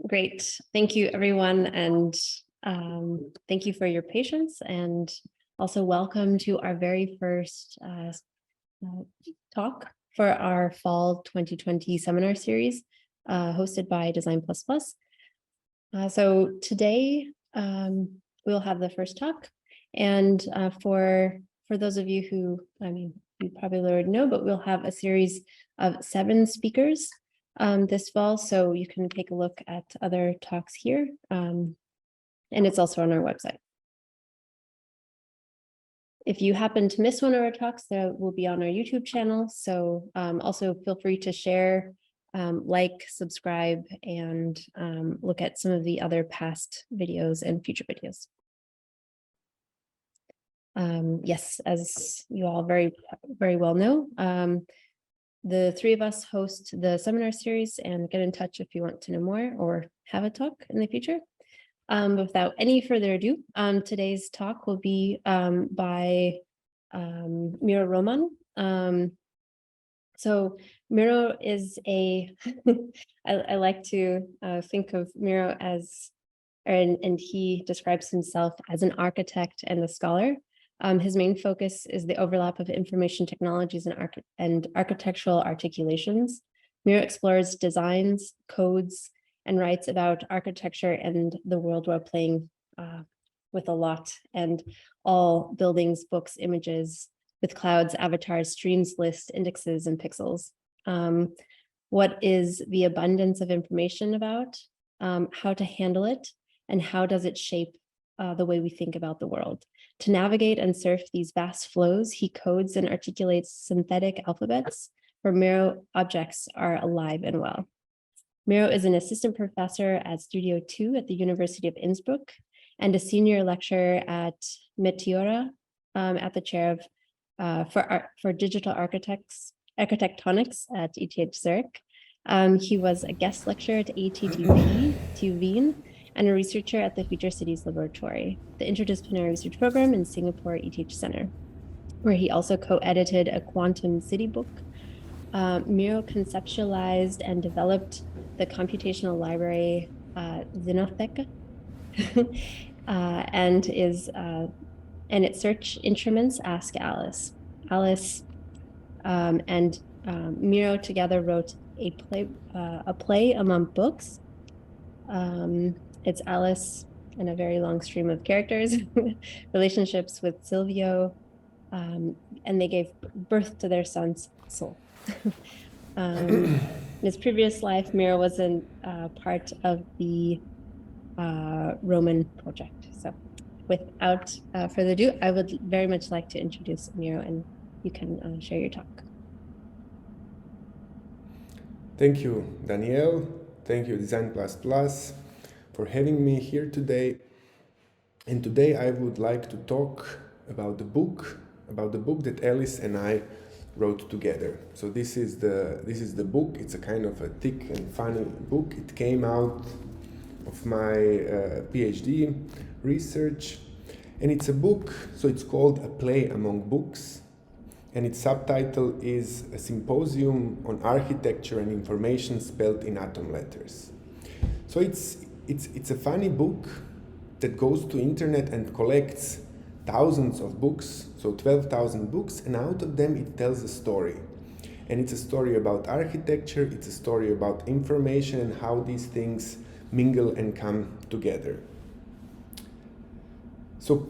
Great. Thank you, everyone. And thank you for your patience. And also welcome to our very first talk for our fall 2020 seminar series hosted by Design++. So today we'll have the first talk. And for those of you who, you probably already know, but we'll have a series of 7 speakers this fall, so you can take a look at other talks here, and it's also on our website. If you happen to miss one of our talks, that will be on our YouTube channel, so also feel free to share, like, subscribe, and look at some of the other past videos and future videos. Yes, as you all very well know, the 3 of us host the seminar series, and get in touch if you want to know more or have a talk in the future. But without any further ado, today's talk will be by Miro Roman. So Miro is I like to think of Miro as, and he describes himself as an architect and a scholar. His main focus is the overlap of information technologies and architectural articulations. Miro explores designs, codes, and writes about architecture and the world while playing with a lot, and all buildings, books, images, with clouds, avatars, streams, lists, indexes, and pixels. What is the abundance of information about, how to handle it, and how does it shape the way we think about the world? To navigate and surf these vast flows, he codes and articulates synthetic alphabets where Miro objects are alive and well. Miro is an assistant professor at Studio 2 at the University of Innsbruck and a senior lecturer at Meteora at the chair of for digital architectonics at ETH Zurich. He was a guest lecturer at ATTP Tuveen and a researcher at the Future Cities Laboratory, the interdisciplinary research program in Singapore ETH Center, where he also co-edited a quantum city book. Miro conceptualized and developed the computational library Xenotheka and its search instruments Ask Alice. Alice and Miro together wrote a play among books. It's Alice and a very long stream of characters, relationships with Silvio, and they gave birth to their son's soul. In his previous life, Miro was part of the Roman project. So without further ado, I would very much like to introduce Miro, and you can share your talk. Thank you, Danielle. Thank you, Design++, for having me here today. And today I would like to talk about the book that Alice and I wrote together. So this is the book. It's a kind of a thick and funny book. It came out of my PhD research, and it's a book. So it's called A Play Among Books, and its subtitle is A Symposium on Architecture and Information Spelled in Atom Letters. So it's a funny book that goes to internet and collects thousands of books, so 12,000 books, and out of them it tells a story. And it's a story about architecture, it's a story about information and how these things mingle and come together. So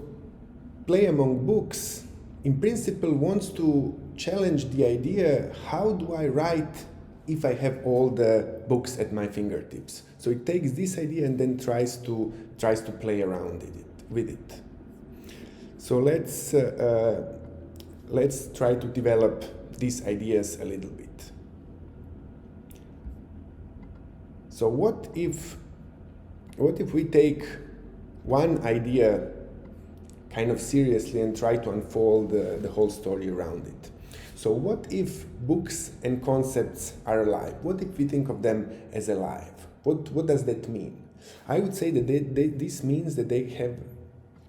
Play Among Books, in principle, wants to challenge the idea, how do I write if I have all the books at my fingertips? So it takes this idea and then tries to play around with it. So let's try to develop these ideas a little bit. So what if we take one idea kind of seriously and try to unfold the whole story around it? So what if books and concepts are alive? What if we think of them as alive? What does that mean? I would say that this means that they have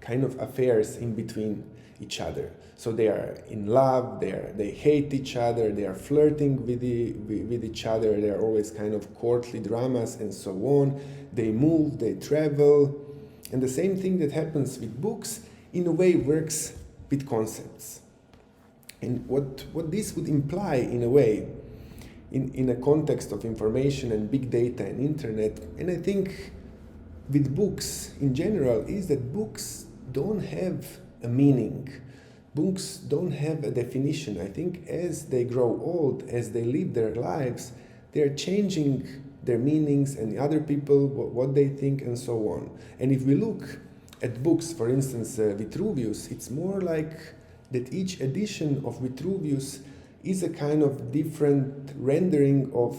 kind of affairs in between each other. So they are in love, they hate each other, they are flirting with each other, they are always kind of courtly dramas and so on. They move, they travel. And the same thing that happens with books, in a way, works with concepts. And what this would imply, in a way, in a context of information and big data and internet, and I think with books in general, is that books don't have a meaning. Books don't have a definition. I think as they grow old, as they live their lives, they're changing their meanings and other people, what they think and so on. And if we look at books, for instance, Vitruvius, it's more like that each edition of Vitruvius is a kind of different rendering of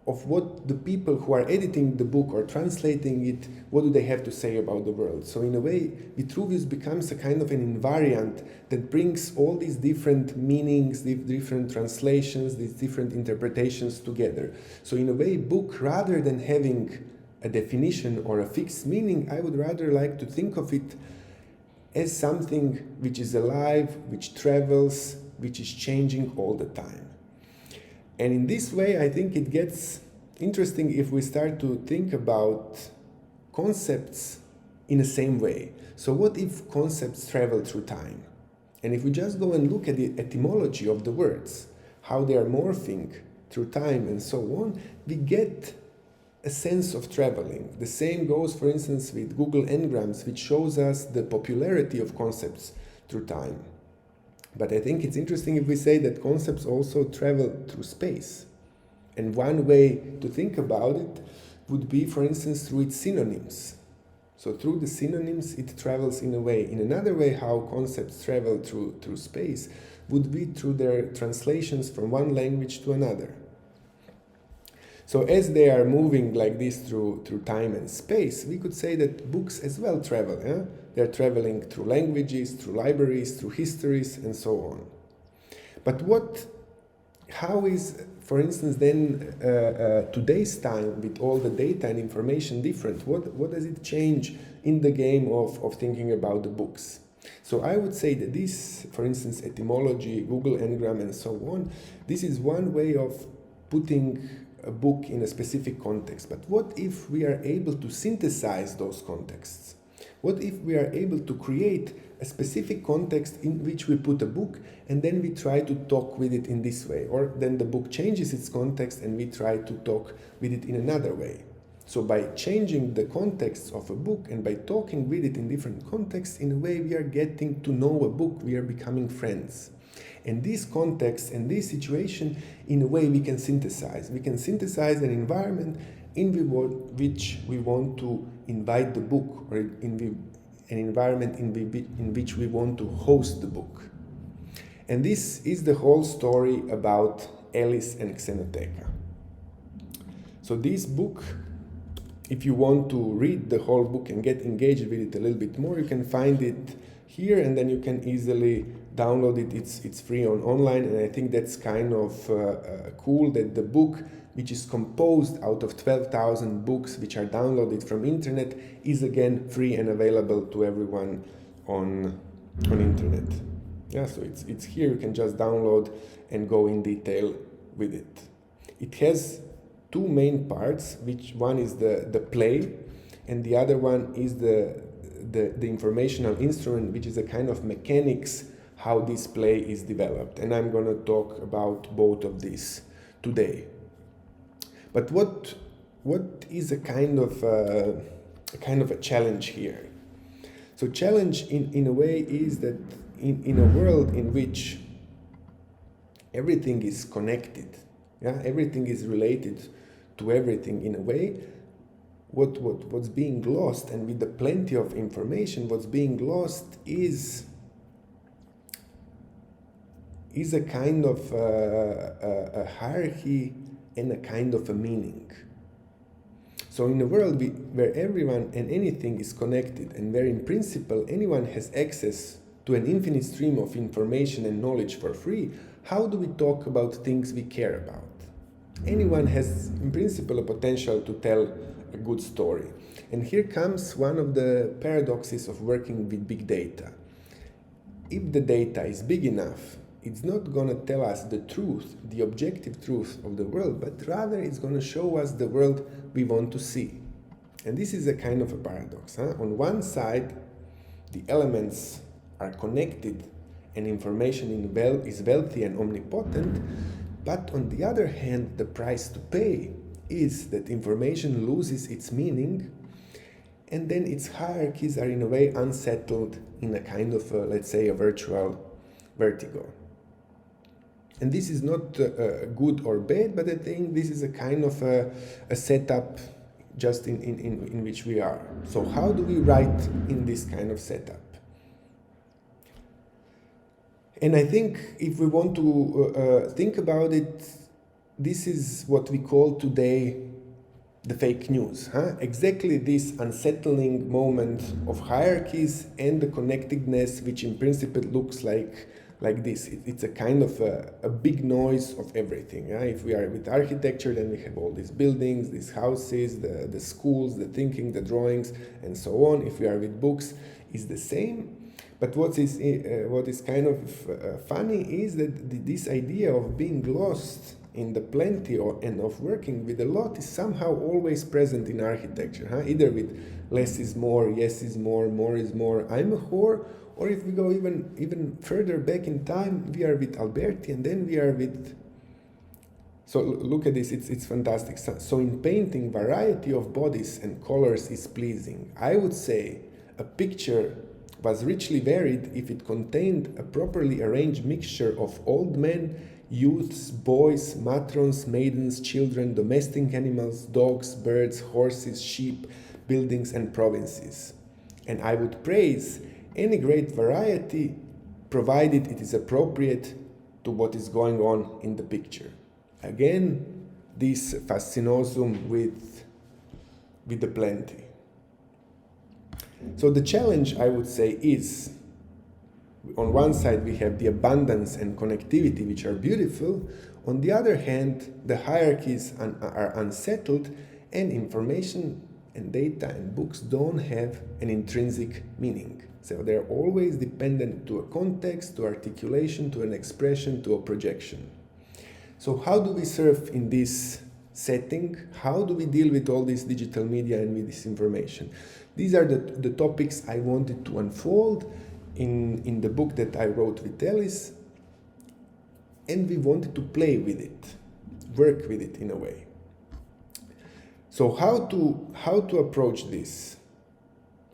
what the people who are editing the book or translating it, what do they have to say about the world. So in a way, Vitruvius becomes a kind of an invariant that brings all these different meanings, these different translations, these different interpretations together. So in a way, book, rather than having a definition or a fixed meaning, I would rather like to think of it as something which is alive, which travels, which is changing all the time. And in this way, I think it gets interesting if we start to think about concepts in the same way. So what if concepts travel through time? And if we just go and look at the etymology of the words, how they are morphing through time and so on, we get a sense of traveling. The same goes, for instance, with Google Ngrams, which shows us the popularity of concepts through time. But I think it's interesting if we say that concepts also travel through space. And one way to think about it would be, for instance, through its synonyms. So through the synonyms, it travels in a way. In another way, how concepts travel through space would be through their translations from one language to another. So as they are moving like this through time and space, we could say that books as well travel. Yeah? They're traveling through languages, through libraries, through histories, and so on. But how is, for instance, then today's time with all the data and information different? What does it change in the game of thinking about the books? So I would say that this, for instance, etymology, Google Ngram, and so on, this is one way of putting a book in a specific context. But what if we are able to synthesize those contexts? What if we are able to create a specific context in which we put a book and then we try to talk with it in this way? Or then the book changes its context and we try to talk with it in another way. So by changing the context of a book and by talking with it in different contexts, in a way we are getting to know a book, we are becoming friends. And this context and this situation, in a way we can synthesize. We can synthesize an environment in which we want to invite the book, or an environment in which we want to host the book. And this is the whole story about Alice and Xenoteca. So this book, if you want to read the whole book and get engaged with it a little bit more, you can find it here and then you can easily download it. It's free online, and I think that's kind of cool that the book, which is composed out of 12,000 books which are downloaded from internet, is again free and available to everyone on internet. Yeah, so it's here, you can just download and go in detail with it. It has two main parts, which one is the play and the other one is the informational instrument, which is a kind of mechanics how this play is developed. And I'm going to talk about both of these today. But what is a kind of a challenge here? So challenge in a way is that in a world in which everything is connected, yeah, everything is related to everything in a way, what's being lost, and with the plenty of information, what's being lost is a kind of a hierarchy and a kind of a meaning. So in a world where everyone and anything is connected, and where in principle anyone has access to an infinite stream of information and knowledge for free, how do we talk about things we care about? Anyone has in principle a potential to tell a good story. And here comes one of the paradoxes of working with big data. if the data is big enough, it's not going to tell us the truth, the objective truth of the world, but rather it's going to show us the world we want to see. And this is a kind of a paradox. On one side, the elements are connected and information is wealthy and omnipotent, but on the other hand, the price to pay is that information loses its meaning, and then its hierarchies are in a way unsettled in a kind of, let's say, a virtual vertigo. And this is not good or bad, but I think this is a kind of a setup just in which we are. So how do we write in this kind of setup? And I think if we want to think about it, this is what we call today the fake news. Exactly this unsettling moment of hierarchies and the connectedness, which in principle looks like this. It's a kind of a big noise of everything. If we are with architecture, then we have all these buildings, these houses, the schools, the thinking, the drawings, and so on. If we are with books, it's the same. But what is kind of funny is that this idea of being lost in the plenty and of working with a lot is somehow always present in architecture. Either with less is more, yes is more is more, I'm a whore, or if we go even further back in time, we are with Alberti, and then we are with... So look at this, it's fantastic. So in painting, variety of bodies and colors is pleasing. I would say a picture was richly varied if it contained a properly arranged mixture of old men, youths, boys, matrons, maidens, children, domestic animals, dogs, birds, horses, sheep, buildings, and provinces. And I would praise any great variety, provided it is appropriate to what is going on in the picture. Again, this fascinosum with the plenty. So the challenge, I would say, is on one side we have the abundance and connectivity, which are beautiful. On the other hand, the hierarchies are unsettled, and information and data and books don't have an intrinsic meaning. So they're always dependent to a context, to articulation, to an expression, to a projection. So how do we surf in this setting? How do we deal with all this digital media and with this information? These are the topics I wanted to unfold in the book that I wrote with Alice, and we wanted to play with it, work with it in a way. So how to approach this?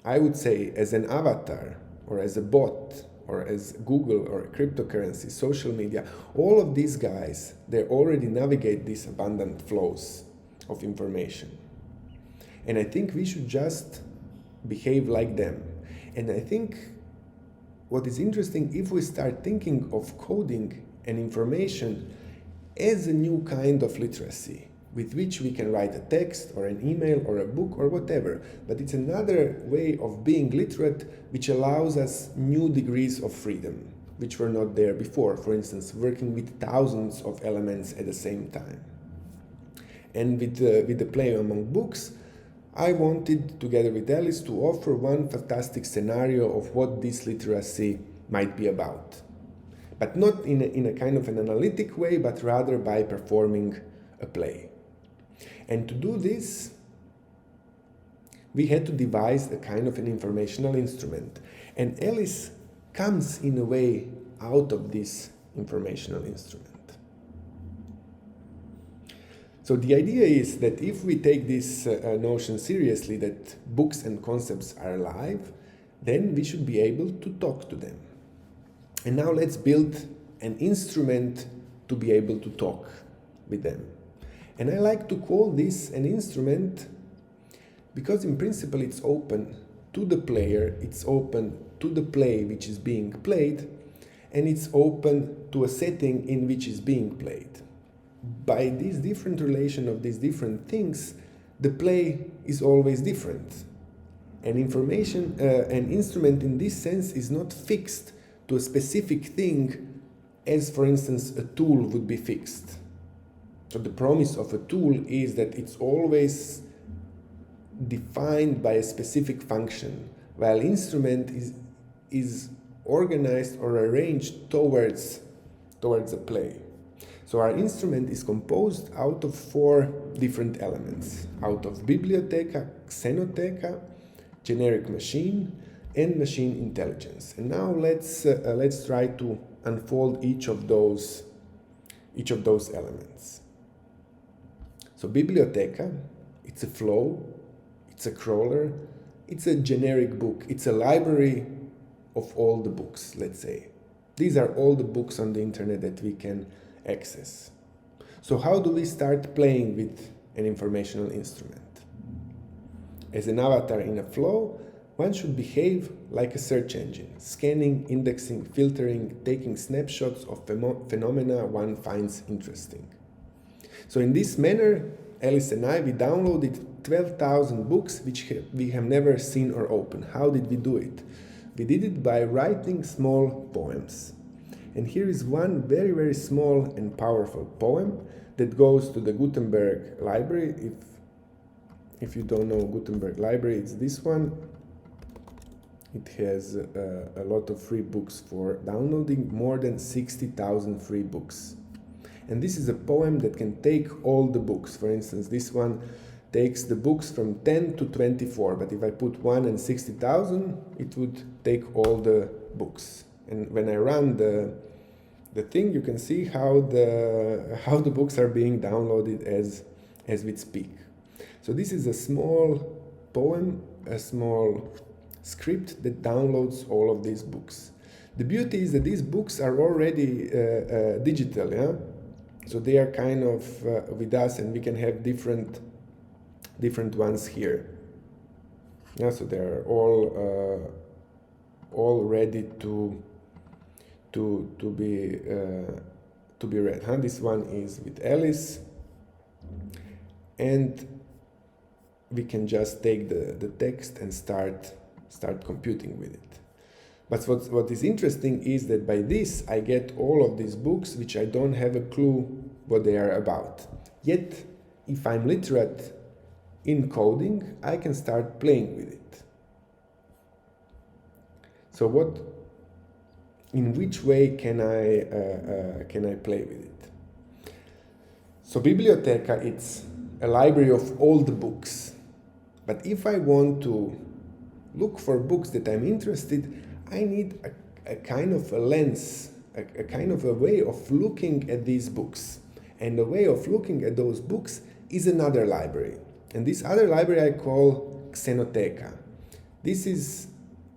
I would say as an avatar, or as a bot, or as Google, or cryptocurrency, social media, all of these guys, they already navigate these abundant flows of information. And I think we should just behave like them. And I think what is interesting, if we start thinking of coding and information as a new kind of literacy, with which we can write a text or an email or a book or whatever, but it's another way of being literate which allows us new degrees of freedom, which were not there before. For instance, working with thousands of elements at the same time. And with the play among books, I wanted, together with Alice, to offer one fantastic scenario of what this literacy might be about. But not in a kind of an analytic way, but rather by performing a play. And to do this, we had to devise a kind of an informational instrument. And Alice comes in a way out of this informational instrument. So the idea is that if we take this notion seriously, that books and concepts are alive, then we should be able to talk to them. And now let's build an instrument to be able to talk with them. And I like to call this an instrument because in principle it's open to the player, it's open to the play which is being played, and it's open to a setting in which is being played. By this different relation of these different things, the play is always different. And information, an instrument in this sense is not fixed to a specific thing, as for instance a tool would be fixed. So the promise of a tool is that it's always defined by a specific function, while instrument is organized or arranged towards a play. So our instrument is composed out of 4 different elements: out of biblioteca, xenoteca, generic machine, and machine intelligence. And now let's try to unfold each of those elements. So biblioteca, it's a flow, it's a crawler, it's a generic book, it's a library of all the books, let's say. These are all the books on the internet that we can access. So how do we start playing with an informational instrument? As an avatar in a flow, one should behave like a search engine, scanning, indexing, filtering, taking snapshots of phenomena one finds interesting. So in this manner, Alice and I, we downloaded 12,000 books which we have never seen or opened. How did we do it? We did it by writing small poems. And here is one very, very small and powerful poem that goes to the Gutenberg library. If you don't know Gutenberg library, it's this one. It has a lot of free books for downloading, more than 60,000 free books. And this is a poem that can take all the books. For instance, this one takes the books from 10 to 24, but if I put 1 and 60,000, it would take all the books. And when I run the thing, you can see how the books are being downloaded as we speak. So this is a small poem, a small script that downloads all of these books. The beauty is that these books are already digital, yeah? So they are kind of with us, and we can have different ones here. Yeah, so they are all ready to be read. Huh? This one is with Alice, and we can just take the text and start computing with it. But what is interesting is that by this I get all of these books which I don't have a clue what they are about. Yet, if I'm literate in coding, I can start playing with it. So in which way can I play with it? So Biblioteca, it's a library of all the books. But if I want to look for books that I'm interested, I need a kind of a lens, a kind of a way of looking at these books. And the way of looking at those books is another library. And this other library I call Xenoteca. This is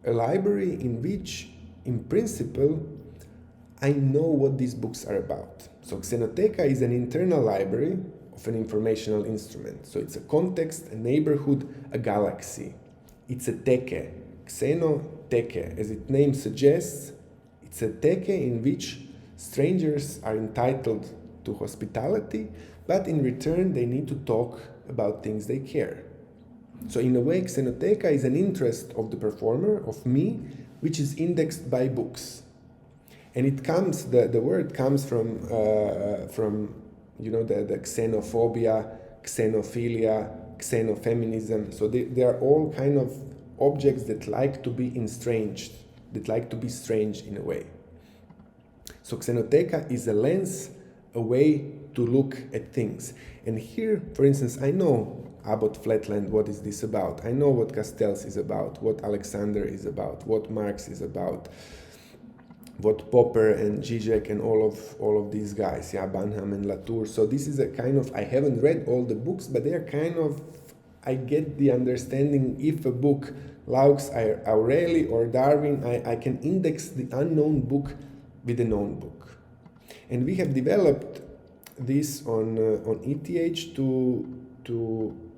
a library in which, in principle, I know what these books are about. So Xenoteca is an internal library of an informational instrument. So it's a context, a neighborhood, a galaxy. It's a teke, Xenoteke. As its name suggests, it's a teke in which strangers are entitled to hospitality, but in return they need to talk about things they care. So in a way, Xenoteca is an interest of the performer, of me, which is indexed by books. And it comes, the word comes from the xenophobia, xenophilia, xenofeminism. So they are all kind of objects that like to be estranged, that like to be strange in a way. So Xenoteca is a lens, a way to look at things. And here, for instance, I know Abbott Flatland, what is this about? I know what Castells is about, what Alexander is about, what Marx is about, what Popper and Zizek and all of these guys, yeah, Banham and Latour. So this is a kind of, I haven't read all the books, but they are kind of, I get the understanding if a book, Laux, Aureli or Darwin, I can index the unknown book with a known book. And we have developed this on ETH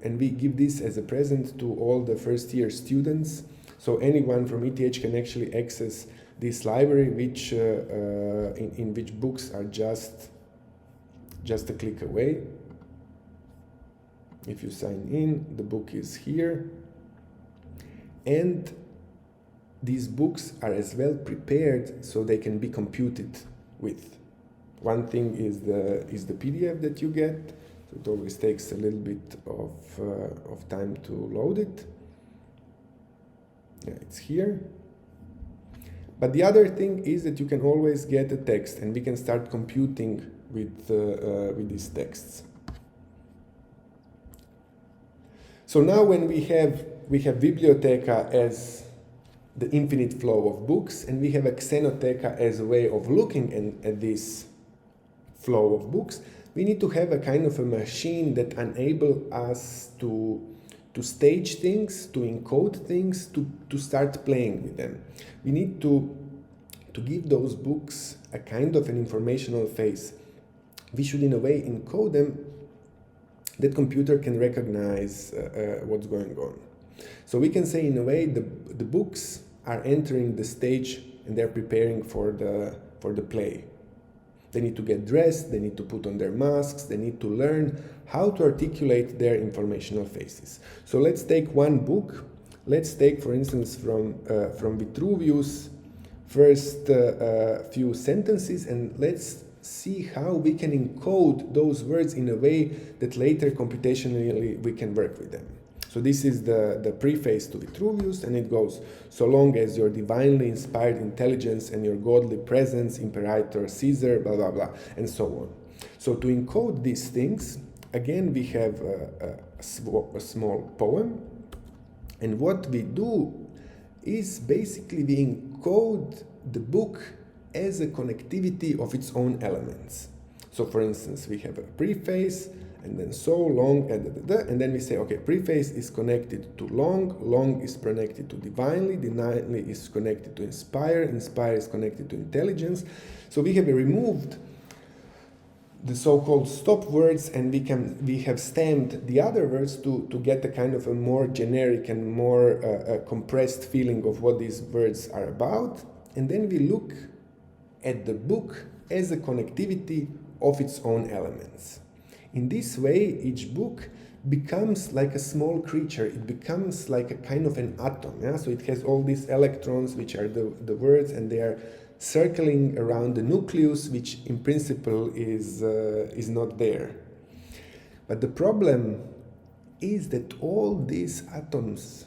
and we give this as a present to all the first year students. So anyone from ETH can actually access this library, which in which books are just a click away. If you sign in, the book is here. And these books are as well prepared so they can be computed with. One thing is the PDF that you get. So it always takes a little bit of time to load it. Yeah, it's here. But the other thing is that you can always get a text, and we can start computing with these texts. So now when we have biblioteca as the infinite flow of books, and we have a xenoteca as a way of looking at this flow of books, we need to have a kind of a machine that enable us to stage things, to encode things, to start playing with them. We need to give those books a kind of an informational phase. We should in a way encode them that computer can recognize what's going on. So we can say in a way the books are entering the stage and they're preparing for the play. They need to get dressed, they need to put on their masks, they need to learn how to articulate their informational phases. So let's take one book. Let's take, for instance, from Vitruvius' first few sentences, and let's see how we can encode those words in a way that later computationally we can work with them. So this is the preface to Vitruvius, and it goes, so long as your divinely inspired intelligence and your godly presence, Imperator Caesar, blah, blah, blah, and so on. So to encode these things, again, we have a small poem, and what we do is basically we encode the book as a connectivity of its own elements. So for instance, we have a preface, and then so, long, and then we say, okay, preface is connected to long is connected to divinely is connected to inspire is connected to intelligence. So we have removed the so-called stop words, and we have stamped the other words to get a kind of a more generic and more compressed feeling of what these words are about. And then we look at the book as a connectivity of its own elements. In this way, each book becomes like a small creature. It becomes like a kind of an atom. Yeah? So it has all these electrons, which are the words, and they are circling around the nucleus, which in principle is not there. But the problem is that all these atoms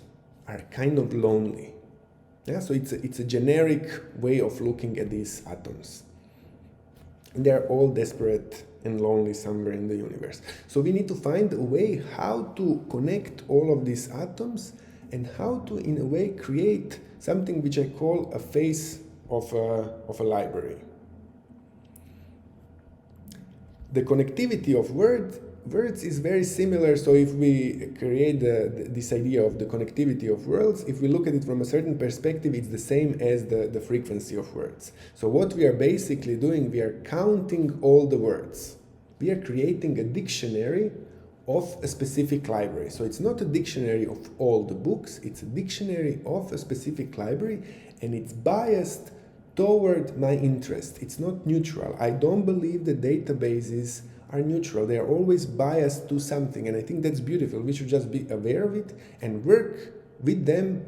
are kind of lonely. Yeah? So it's a generic way of looking at these atoms. And they're all desperate and lonely somewhere in the universe. So we need to find a way how to connect all of these atoms and how to, in a way, create something which I call a face of a library. The connectivity of words is very similar. So if we create this idea of the connectivity of words, if we look at it from a certain perspective, it's the same as the frequency of words. So what we are basically doing, we are counting all the words. We are creating a dictionary of a specific library. So it's not a dictionary of all the books, it's a dictionary of a specific library, and it's biased toward my interest. It's not neutral. I don't believe that databases are neutral. They are always biased to something, and I think that's beautiful. We should just be aware of it and work with them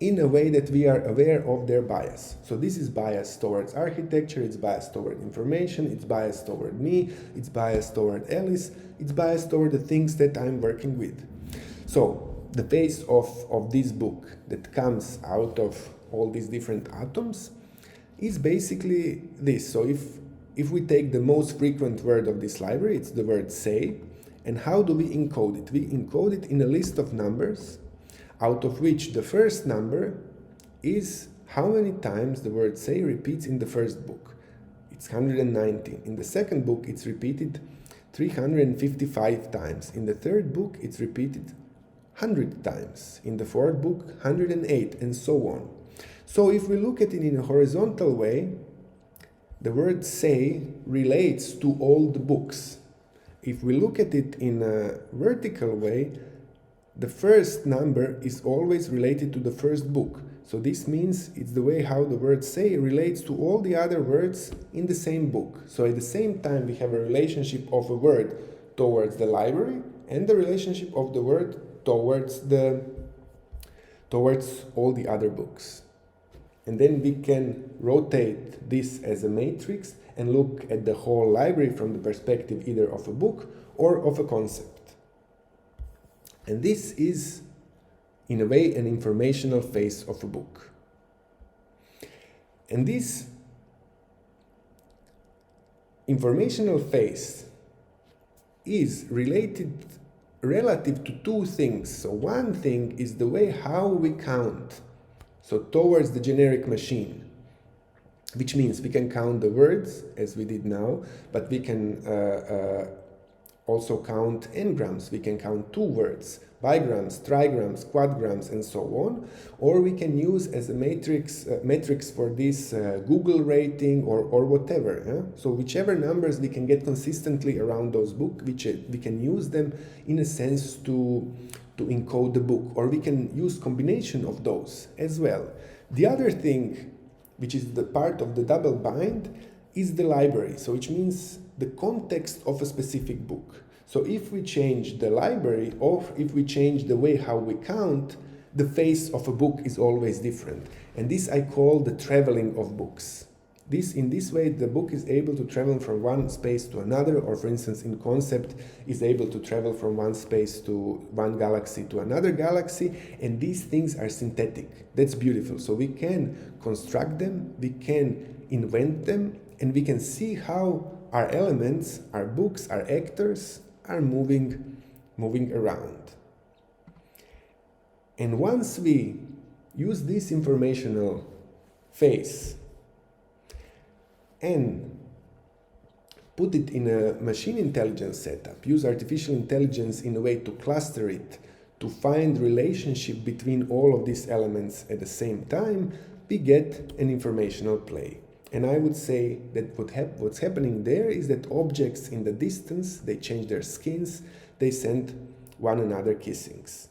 in a way that we are aware of their bias. So this is bias towards architecture, it's biased toward information, it's biased toward me, it's biased toward Alice, it's biased toward the things that I'm working with. So the face of this book that comes out of all these different atoms is basically this. So if we take the most frequent word of this library, it's the word say. And how do we encode it? We encode it in a list of numbers, out of which the first number is how many times the word say repeats in the first book. It's 119. In the second book, it's repeated 355 times. In the third book, it's repeated 100 times. In the fourth book, 108, and so on. So if we look at it in a horizontal way, the word say relates to all the books. If we look at it in a vertical way, the first number is always related to the first book. So this means it's the way how the word say relates to all the other words in the same book. So at the same time, we have a relationship of a word towards the library and the relationship of the word towards all the other books. And then we can rotate this as a matrix and look at the whole library from the perspective either of a book or of a concept. And this is, in a way, an informational phase of a book. And this informational phase is relative to two things. So one thing is the way how we count, so towards the generic machine, which means we can count the words as we did now, but we can also count n-grams. We can count two words, bigrams, trigrams, quadgrams, and so on. Or we can use as a metrics for this Google rating or whatever. Yeah? So whichever numbers we can get consistently around those books, we can use them in a sense to encode the book, or we can use combination of those as well. The other thing, which is the part of the double bind, is the library. So which means the context of a specific book. So if we change the library, or if we change the way how we count, the face of a book is always different. And this I call the traveling of books. In this way, the book is able to travel from one space to another, or for instance, in concept, is able to travel from one space to one galaxy to another galaxy, and these things are synthetic. That's beautiful. So we can construct them, we can invent them, and we can see how our elements, our books, our actors are moving around. And once we use this informational phase and put it in a machine intelligence setup, use artificial intelligence in a way to cluster it, to find relationship between all of these elements at the same time, we get an informational play. And I would say that what's happening there is that objects in the distance, they change their skins, they send one another kisses.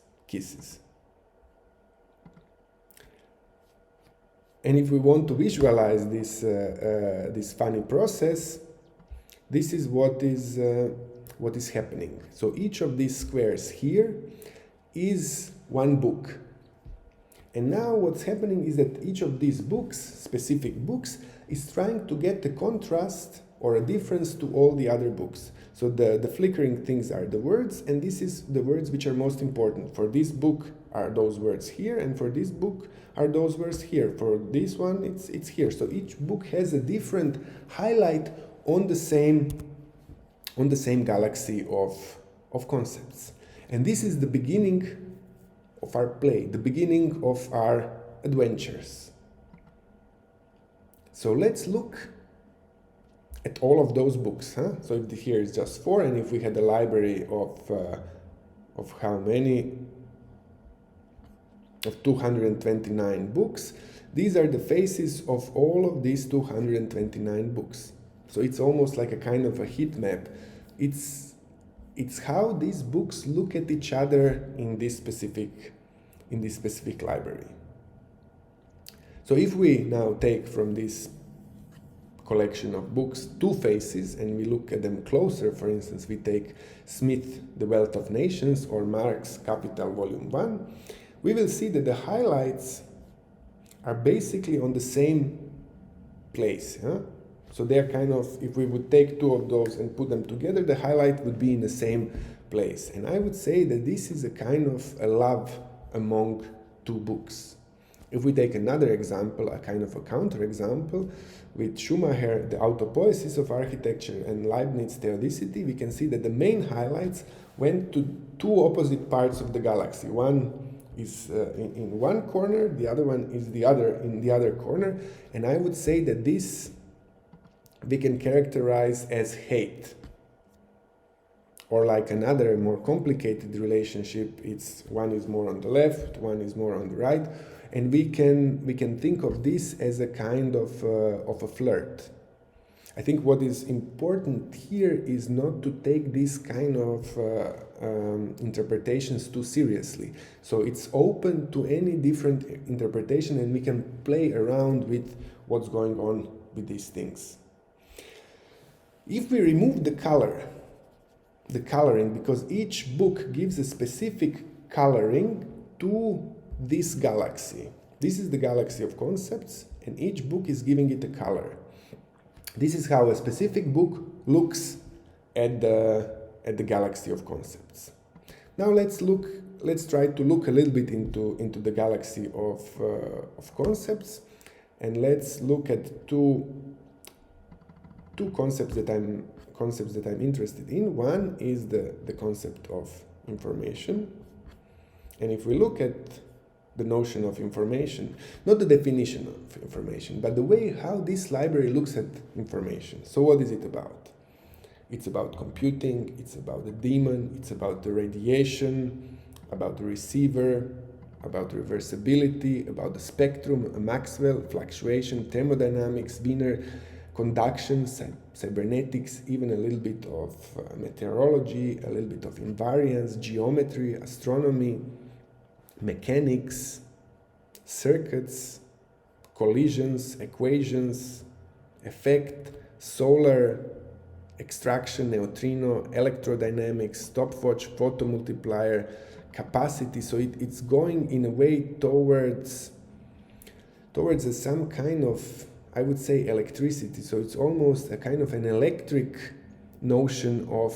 And if we want to visualize this funny process, this is what is happening. So each of these squares here is one book. And now what's happening is that each of these books, specific books, is trying to get a contrast or a difference to all the other books. So the flickering things are the words, and this is the words which are most important. For this book are those words here, and for this book are those words here. For this one, it's here. So each book has a different highlight on the same galaxy of concepts. And this is the beginning of our play, the beginning of our adventures. So let's look at all of those books. So if here is just 4, and if we had a library of how many? Of 229 books, these are the faces of all of these 229 books. So it's almost like a kind of a heat map. It's how these books look at each other in this specific library. So if we now take from this collection of books 2 faces and we look at them closer, for instance, we take Smith, The Wealth of Nations, or Marx, Capital, Volume 1, we will see that the highlights are basically on the same place. So they're kind of, if we would take 2 of those and put them together, the highlight would be in the same place. And I would say that this is a kind of a love among 2 books. If we take another example, a kind of a counterexample, with Schumacher, the autopoiesis of architecture, and Leibniz, theodicity, we can see that the main highlights went to 2 opposite parts of the galaxy. One is in one corner, the other one is in the other corner, and I would say that this we can characterize as hate. Or like another more complicated relationship, one is more on the left, one is more on the right, and we can think of this as a kind of a flirt. I think what is important here is not to take this kind of interpretations too seriously. So it's open to any different interpretation, and we can play around with what's going on with these things. If we remove the coloring, because each book gives a specific coloring to this galaxy. This is the galaxy of concepts, and each book is giving it a color. This is how a specific book looks at the galaxy of concepts. Now let's try to look a little bit into the galaxy of concepts. And let's look at two concepts that I'm interested in. One is the concept of information. And if we look at the notion of information, not the definition of information, but the way how this library looks at information. So what is it about? It's about computing, it's about the daemon, it's about the radiation, about the receiver, about reversibility, about the spectrum, Maxwell, fluctuation, thermodynamics, Wiener, conduction, cybernetics, even a little bit of meteorology, a little bit of invariance, geometry, astronomy, mechanics, circuits, collisions, equations, effect, solar, extraction, neutrino, electrodynamics, stopwatch, photomultiplier, capacity. So it's going in a way towards some kind of, I would say, electricity. So it's almost a kind of an electric notion of,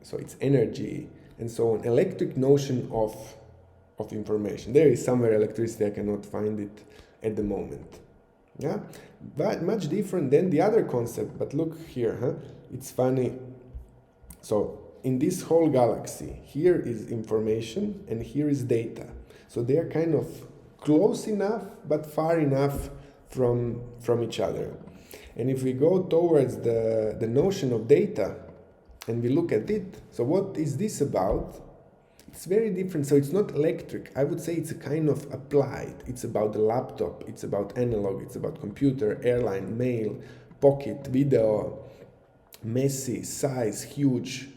so it's energy and so on, electric notion of information. There is somewhere electricity, I cannot find it at the moment. Yeah, but much different than the other concept. But look here, huh? It's funny. So in this whole galaxy, here is information and here is data. So they are kind of close enough, but far enough from each other. And if we go towards the notion of data and we look at it, so what is this about? It's very different. So it's not electric. I would say it's a kind of applied. It's about the laptop. It's about analog. It's about computer, airline, mail, pocket, video, messy, size, huge,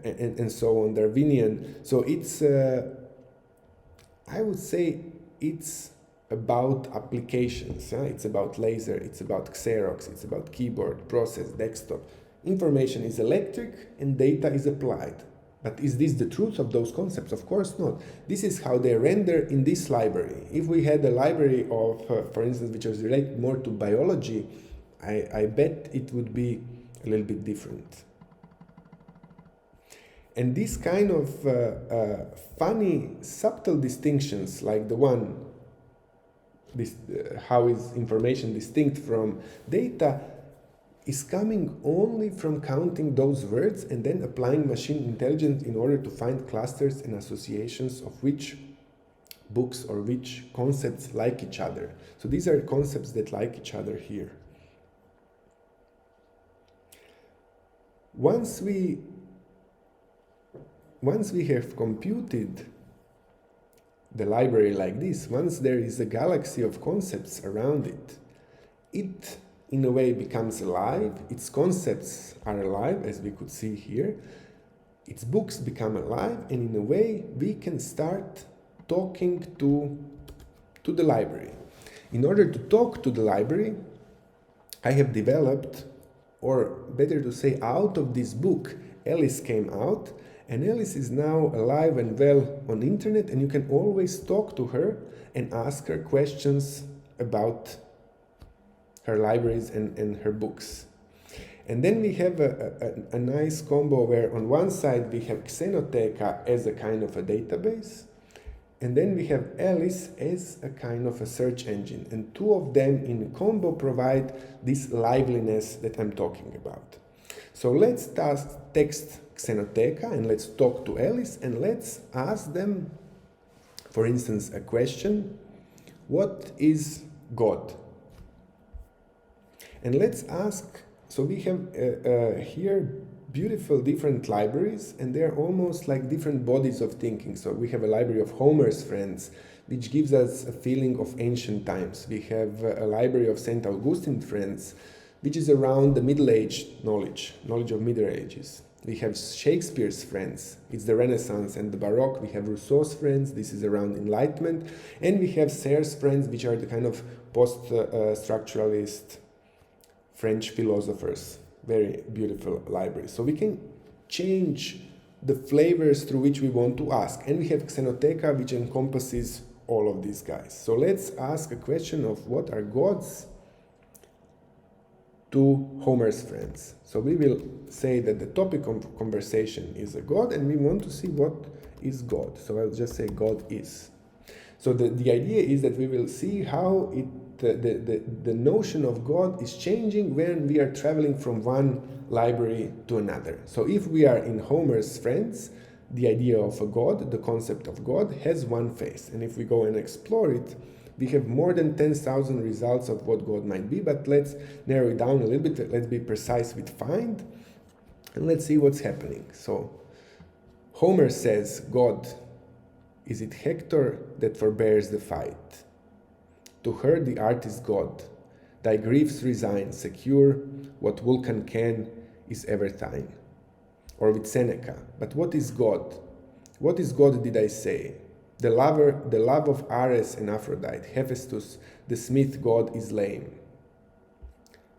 and so on, Darwinian. So it's, I would say it's about applications. It's about laser. It's about Xerox. It's about keyboard, process, desktop. Information is electric and data is applied. But is this the truth of those concepts? Of course not. This is how they render in this library. If we had a library of, for instance, which was related more to biology, I bet it would be a little bit different. And this kind of funny, subtle distinctions, like the one, how is information distinct from data, is coming only from counting those words and then applying machine intelligence in order to find clusters and associations of which books or which concepts like each other. So these are concepts that like each other here. Once we have computed the library like this, once there is a galaxy of concepts around it, it in a way becomes alive, its concepts are alive, as we could see here, its books become alive, and in a way we can start talking to the library. In order to talk to the library, I have developed, or better to say, out of this book, Alice came out, and Alice is now alive and well on the internet, and you can always talk to her and ask her questions about her libraries and her books. And then we have a nice combo where on one side we have Xenoteca as a kind of a database, and then we have Alice as a kind of a search engine. And two of them in combo provide this liveliness that I'm talking about. So let's text Xenoteca and let's talk to Alice and let's ask them, for instance, a question: what is God? And let's ask, so we have here beautiful different libraries, and they're almost like different bodies of thinking. So we have a library of Homer's friends, which gives us a feeling of ancient times. We have a library of St. Augustine friends, which is around the Middle Age knowledge of Middle Ages. We have Shakespeare's friends, it's the Renaissance and the Baroque. We have Rousseau's friends, this is around Enlightenment. And we have Serre's friends, which are the kind of post-structuralist French philosophers. Very beautiful library. So we can change the flavors through which we want to ask. And we have Xenoteca, which encompasses all of these guys. So let's ask a question of what are gods to Homer's friends. So we will say that the topic of conversation is a god, and we want to see what is God. So I'll just say God is. So the idea is that we will see how the notion of God is changing when we are traveling from one library to another. So if we are in Homer's Friends, the idea of a God, the concept of God, has one face. And if we go and explore it, we have more than 10,000 results of what God might be, but let's narrow it down a little bit. Let's be precise with find, and let's see what's happening. So Homer says, God, is it Hector that forbears the fight? To her the art is God. Thy griefs resign, secure, what Vulcan can is ever thine. Or with Seneca, but what is God? What is God, did I say? The love of Ares and Aphrodite, Hephaestus, the smith god, is lame.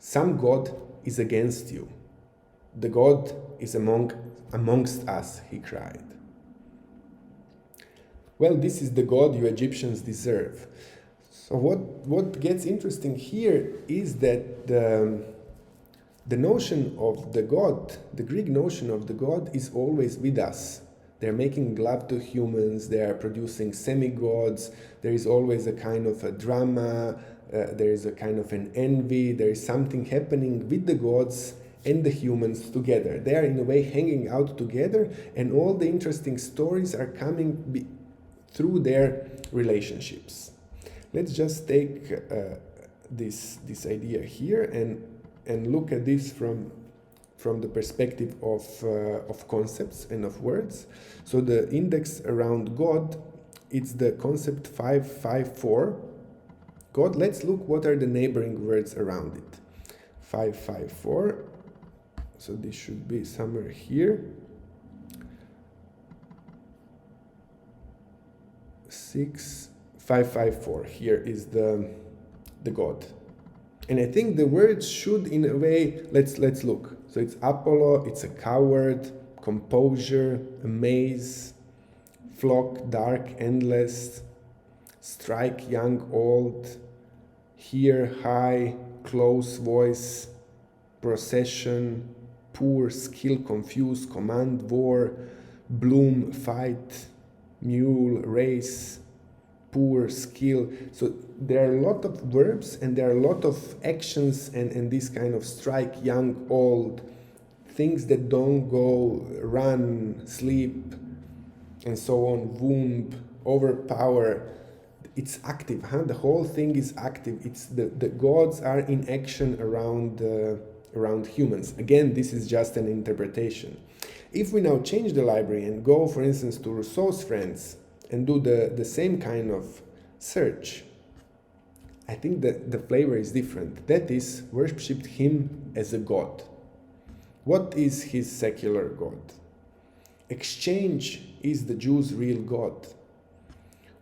Some God is against you. The God is amongst us, he cried. Well, this is the God you Egyptians deserve. So what gets interesting here is that the notion of the God, the Greek notion of the God, is always with us. They're making love to humans, they are producing semi-gods, there is always a kind of a drama, there is a kind of an envy, there is something happening with the gods and the humans together. They are in a way hanging out together, and all the interesting stories are coming through their relationships. Let's just take this idea here and look at this from the perspective of concepts and of words. So the index around God, it's the concept 554. God, let's look what are the neighboring words around it. 554, so this should be somewhere here. 554, here is the God. And I think the words should, in a way, let's look. So it's Apollo, it's a coward, composure, amaze, flock, dark, endless, strike, young, old, hear, high, close, voice, procession, poor, skill, confuse, command, war, bloom, fight, mule, race, poor, skill. So there are a lot of verbs and there are a lot of actions and this kind of strike, young, old, things that don't go, run, sleep, and so on, womb, overpower. It's active, huh? The whole thing is active. It's the gods are in action around humans. Again, this is just an interpretation. If we now change the library and go, for instance, to Rousseau's Friends and do the same kind of search, I think that the flavor is different. That is, worshipped him as a god. What is his secular god? Exchange is the Jews' real god.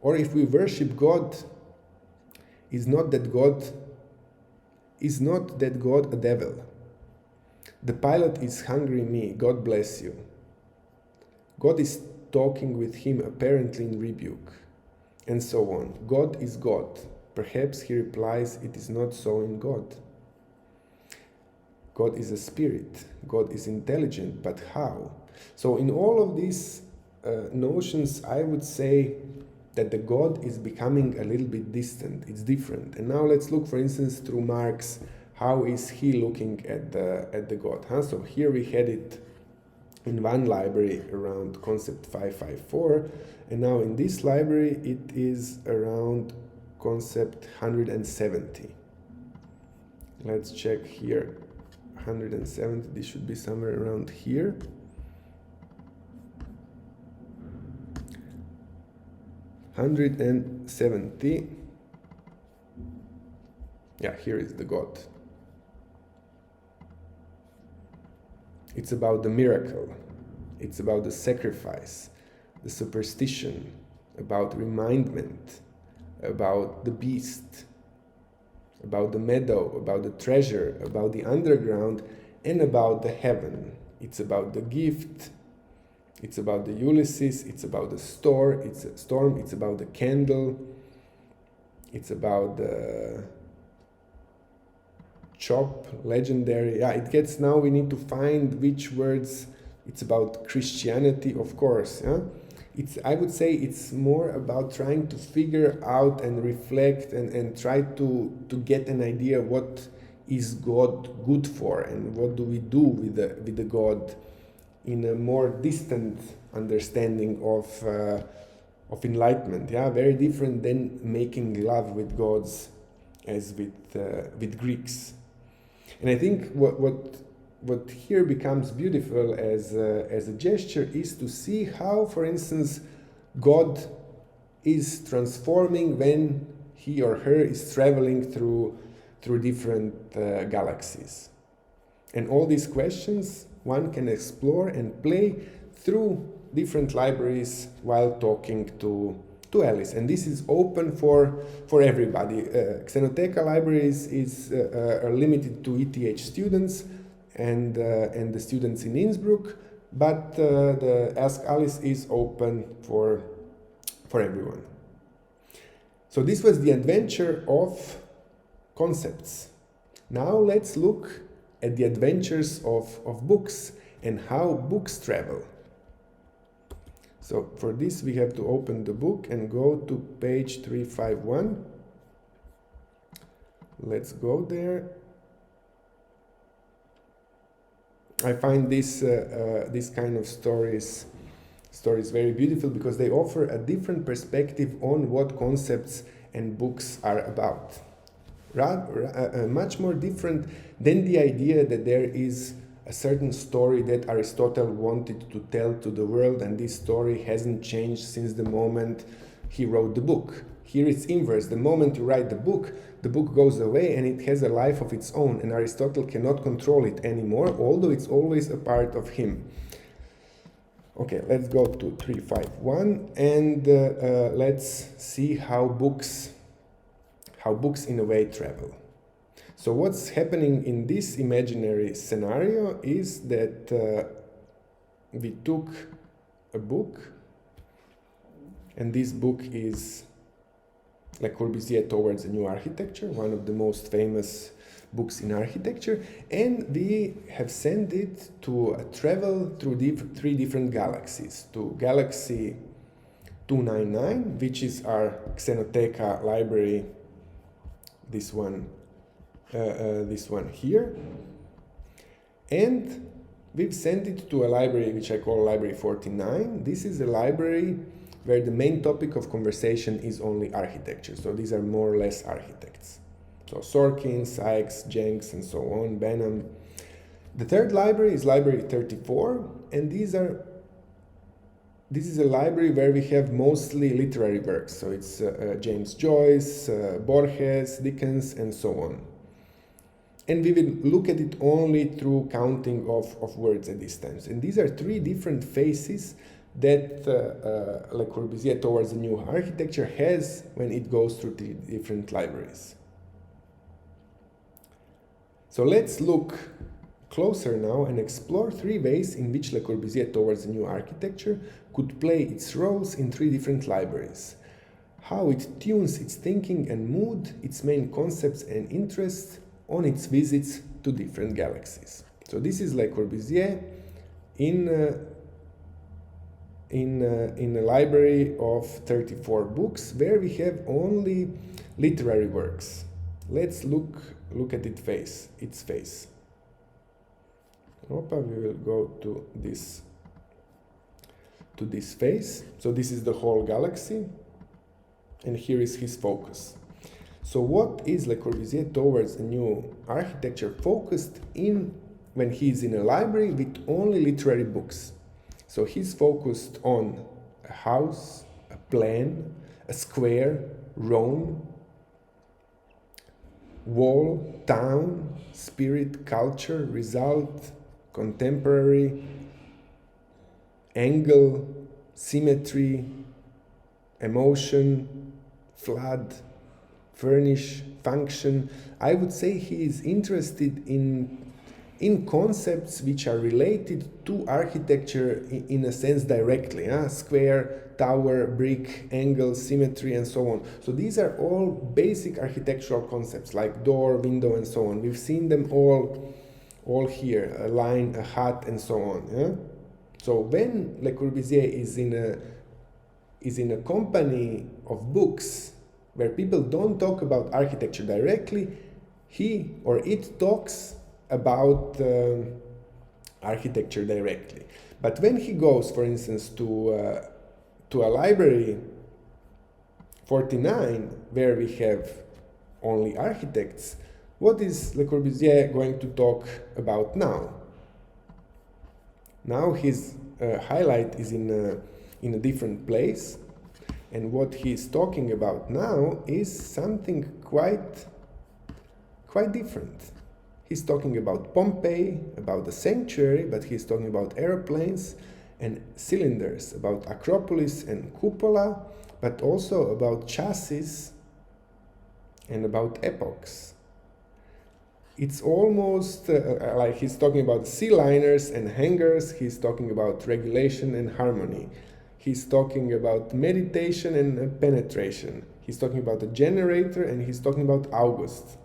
Or if we worship God, is not that God a devil? The pilot is hungry me, God bless you. God is talking with him apparently in rebuke, and so on. God is God. Perhaps he replies, it is not so in God. God is a spirit. God is intelligent, but how? So in all of these notions, I would say that the God is becoming a little bit distant. It's different. And now let's look, for instance, through Marx. How is he looking at the God? Huh? So here we had it in one library around concept 554, and now in this library it is around concept 170. Let's check here. 170, this should be somewhere around here. $170. Yeah, here is the God. It's about the miracle. It's about the sacrifice, the superstition, about remindment, about the beast, about the meadow, about the treasure, about the underground, and about the heaven. It's about the gift. It's about the Ulysses. It's about the storm. It's about the candle. It's about the chop, legendary. Yeah, it gets, now we need to find which words. It's about Christianity, of course. Yeah? I would say it's more about trying to figure out and reflect and try to get an idea what is God good for, and what do we do with the God in a more distant understanding of enlightenment. Yeah, very different than making love with gods as with Greeks. And I think what here becomes beautiful as a gesture is to see how, for instance, God is transforming when he or her is traveling through different galaxies. And all these questions one can explore and play through different libraries while talking to Alice. And this is open for everybody. Xenoteca libraries are limited to ETH students and the students in Innsbruck, but the Ask Alice is open for everyone. So this was the adventure of concepts. Now let's look at the adventures of books and how books travel. So for this we have to open the book and go to page 351. Let's go there. I find this kind of stories very beautiful because they offer a different perspective on what concepts and books are about. Much more different than the idea that there is a certain story that Aristotle wanted to tell to the world, and this story hasn't changed since the moment he wrote the book. Here it's inverse. The moment you write the book goes away and it has a life of its own, and Aristotle cannot control it anymore, although it's always a part of him. Okay, let's go to 351 and let's see how books in a way travel. So what's happening in this imaginary scenario is that we took a book, and this book is Le Corbusier Towards a New Architecture, one of the most famous books in architecture, and we have sent it to travel through three different galaxies, to Galaxy 299, which is our Xenoteca library, this one here, and we've sent it to a library which I call Library 49. This is a library where the main topic of conversation is only architecture, so these are more or less architects. So Sorkin, Sykes, Jenks, and so on, Benham. The third library is Library 34, and this is a library where we have mostly literary works. So it's James Joyce, Borges, Dickens, and so on. And we will look at it only through counting of words at these times. And these are three different phases that Le Corbusier Towards a New Architecture has when it goes through three different libraries. So let's look closer now and explore three ways in which Le Corbusier Towards a New Architecture could play its roles in three different libraries. How it tunes its thinking and mood, its main concepts and interests on its visits to different galaxies. So this is Le Corbusier in a library of 34 books where we have only literary works. Let's look at its face. Opa, we will go to this face. So this is the whole galaxy, and here is his focus. So what is Le Corbusier Towards a New Architecture focused in when he's in a library with only literary books? So he's focused on a house, a plan, a square, Rome, wall, town, spirit, culture, result, contemporary, angle, symmetry, emotion, flood, furnish, function. I would say he is interested in concepts which are related to architecture in a sense directly. Square, tower, brick, angle, symmetry, and so on. So these are all basic architectural concepts like door, window, and so on. We've seen them all here, a line, a hut, and so on. So when Le Corbusier is in is in a company of books where people don't talk about architecture directly, he or it talks about architecture directly. But when he goes, for instance, to a library 49, where we have only architects, what is Le Corbusier going to talk about now? Now his highlight is in a different place, and what he's talking about now is something quite different. He's talking about Pompeii, about the sanctuary, but he's talking about airplanes and cylinders, about Acropolis and cupola, but also about chassis and about epochs. It's almost like he's talking about sea liners and hangars, he's talking about regulation and harmony. He's talking about meditation and penetration. He's talking about a generator, and he's talking about August.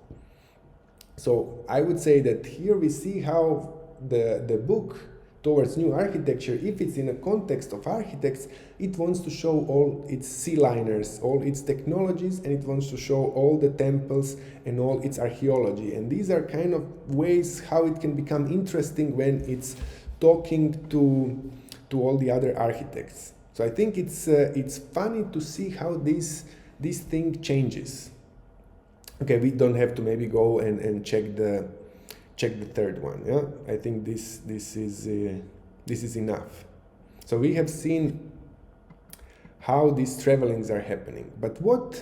So I would say that here we see how the book towards new architecture, if it's in a context of architects, it wants to show all its sea liners, all its technologies, and it wants to show all the temples and all its archaeology. And these are kind of ways how it can become interesting when it's talking to all the other architects. So I think it's funny to see how this thing changes. Okay, we don't have to maybe go and check the third one. Yeah, I think this is enough. So we have seen how these travelings are happening. But what?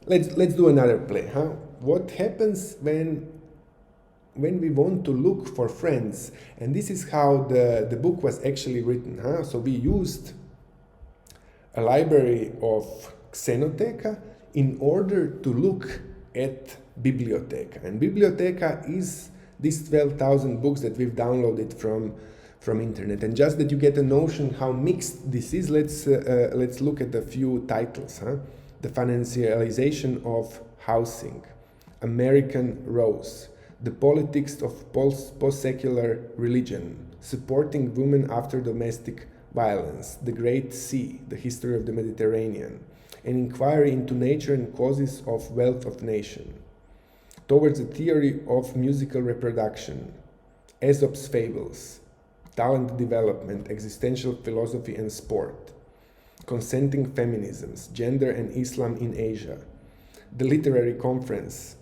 Let's do another play. Huh? What happens when we want to look for friends? And this is how the book was actually written. Huh? So we used a library of Xenoteca in order to look at Biblioteca. And Biblioteca is these 12,000 books that we've downloaded from internet. And just that you get a notion how mixed this is, let's look at a few titles. Huh? The Financialization of Housing, American Rose, The Politics of Post-Secular Religion, Supporting Women After Domestic Violence, The Great Sea, The History of the Mediterranean, An Inquiry into Nature and Causes of Wealth of Nation, Towards a Theory of Musical Reproduction, Aesop's Fables, Talent Development, Existential Philosophy and Sport, Consenting Feminisms, Gender and Islam in Asia, The Literary Conference,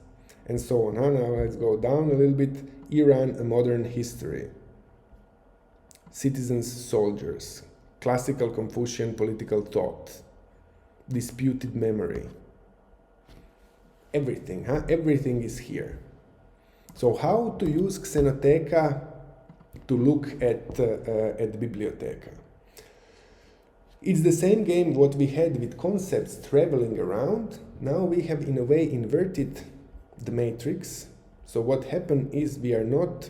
and so on. Now let's go down a little bit. Iran, A Modern History, Citizens, Soldiers, Classical Confucian Political Thought, Disputed Memory. Everything, huh? Everything is here. So how to use Xenoteca to look at Biblioteca? It's the same game what we had with concepts traveling around. Now we have in a way inverted the matrix. So what happened is we are not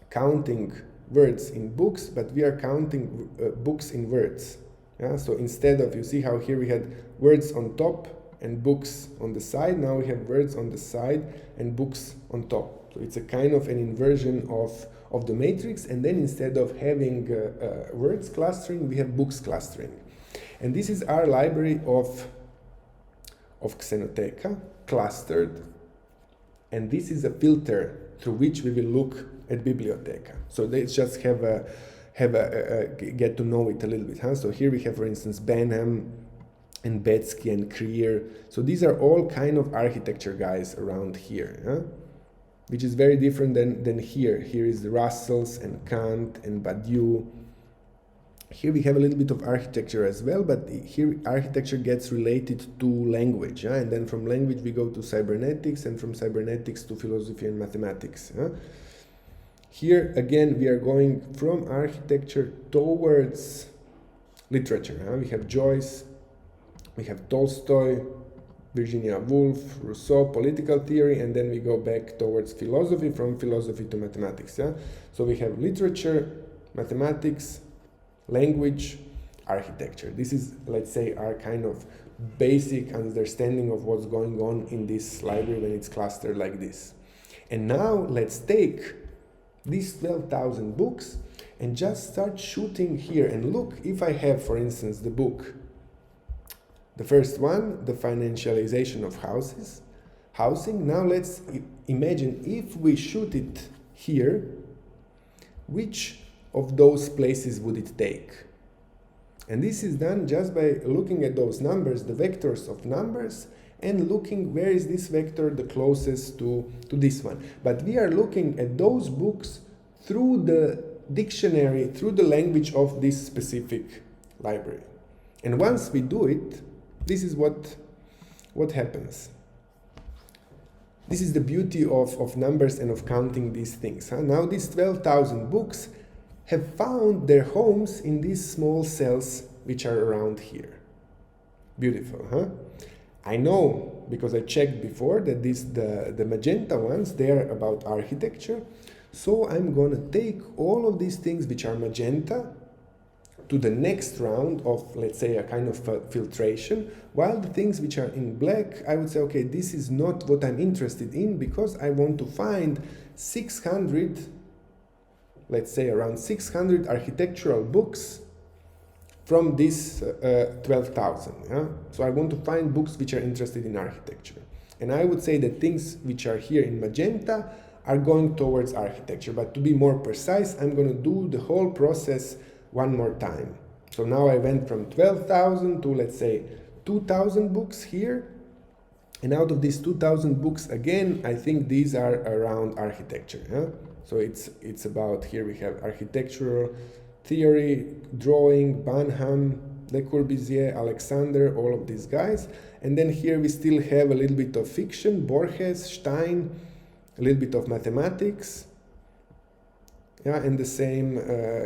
counting words in books, but we are counting books in words. Yeah? So instead of, you see how here we had words on top and books on the side, now we have words on the side and books on top. So it's a kind of an inversion of the matrix, and then instead of having words clustering, we have books clustering. And this is our library of Xenoteca, clustered, and this is a filter through which we will look at Biblioteca. So let's just have a get to know it a little bit. Huh? So here we have, for instance, Benham and Betsky and Krier. So these are all kind of architecture guys around here, huh? Which is very different than here. Here is the Russells and Kant and Badiou. Here we have a little bit of architecture as well, but here architecture gets related to language, yeah? And then from language we go to cybernetics, and from cybernetics to philosophy and mathematics. Yeah? Here again we are going from architecture towards literature. Yeah? We have Joyce, we have Tolstoy, Virginia Woolf, Rousseau, political theory, and then we go back towards philosophy, from philosophy to mathematics. Yeah? So we have literature, mathematics, language, architecture. This is, let's say, our kind of basic understanding of what's going on in this library when it's clustered like this. And now let's take these 12,000 books and just start shooting here and look if I have, for instance, the book. The first one, the financialization of housing. Now let's imagine if we shoot it here, which of those places would it take? And this is done just by looking at those numbers, the vectors of numbers, and looking where is this vector the closest to this one. But we are looking at those books through the dictionary, through the language of this specific library. And once we do it, this is what happens. This is the beauty of numbers and of counting these things. Now these 12,000 books have found their homes in these small cells which are around here. Beautiful, huh? I know, because I checked before, that the magenta ones, they are about architecture. So I'm going to take all of these things which are magenta to the next round of, let's say, a kind of filtration, while the things which are in black, I would say, okay, this is not what I'm interested in, because I want to find 600, let's say around 600 architectural books from this 12,000. Yeah? So I want to find books which are interested in architecture. And I would say that things which are here in magenta are going towards architecture. But to be more precise, I'm going to do the whole process one more time. So now I went from 12,000 to, let's say, 2,000 books here. And out of these 2,000 books, again, I think these are around architecture. Yeah? So it's about, here we have architectural theory, drawing, Banham, Le Corbusier, Alexander, all of these guys. And then here we still have a little bit of fiction, Borges, Stein, a little bit of mathematics. Yeah, and the same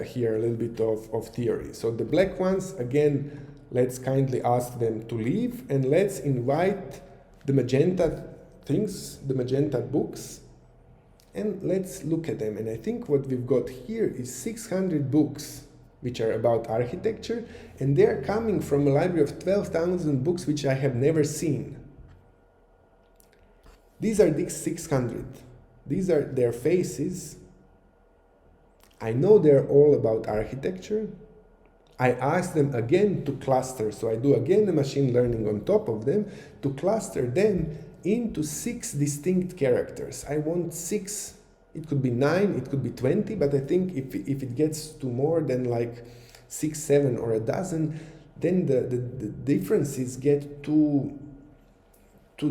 here, a little bit of theory. So the black ones, again, let's kindly ask them to leave, and let's invite the magenta things, the magenta books, and let's look at them. And I think what we've got here is 600 books which are about architecture, and they're coming from a library of 12,000 books which I have never seen. These are these 600. These are their faces. I know they're all about architecture. I ask them again to cluster, so I do again the machine learning on top of them, to cluster them into 6 distinct characters. I want 6, it could be 9, it could be 20, but I think if it gets to more than like 6, 7 or a dozen, then the differences get too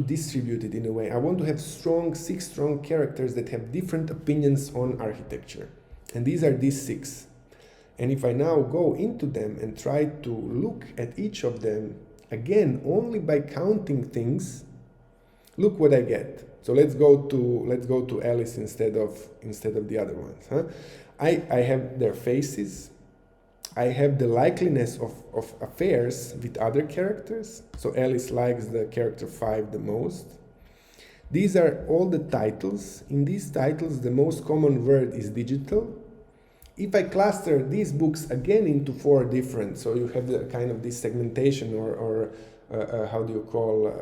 distributed in a way. I want to have 6 strong characters that have different opinions on architecture. And these are these 6. And if I now go into them and try to look at each of them, again, only by counting things, look what I get. So let's go to Alice instead of the other ones. Huh? I have their faces. I have the likeliness of affairs with other characters. So Alice likes the character 5 the most. These are all the titles. In these titles, the most common word is digital. If I cluster these books again into 4 different, so you have the kind of this segmentation, or how do you call,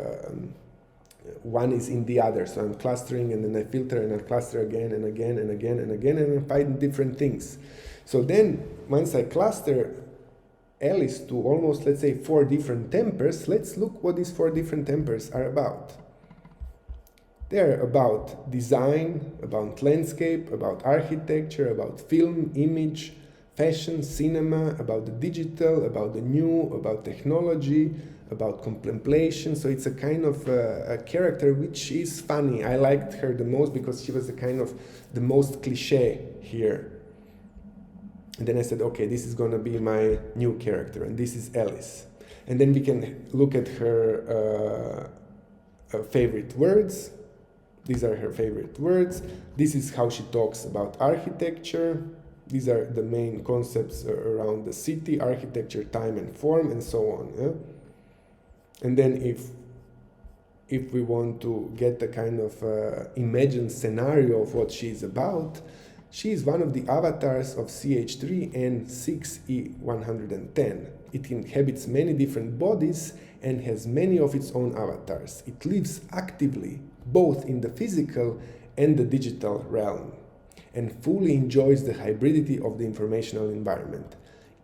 one is in the other. So I'm clustering, and then I filter, and I cluster again and again and again and again, and I find different things. So then, once I cluster Alice to almost, let's say, 4 different tempers, let's look what these 4 different tempers are about. They're about design, about landscape, about architecture, about film, image, fashion, cinema, about the digital, about the new, about technology, about contemplation. So it's a kind of a character which is funny. I liked her the most because she was the kind of the most cliche here. And then I said, okay, this is going to be my new character, and this is Alice. And then we can look at her favorite words. These are her favorite words. This is how she talks about architecture. These are the main concepts around the city, architecture, time and form, and so on. Yeah? And then if we want to get a kind of imagined scenario of what she's about, she is one of the avatars of CH3 and 6E110. It inhabits many different bodies and has many of its own avatars. It lives actively both in the physical and the digital realm. and fully enjoys the hybridity of the informational environment.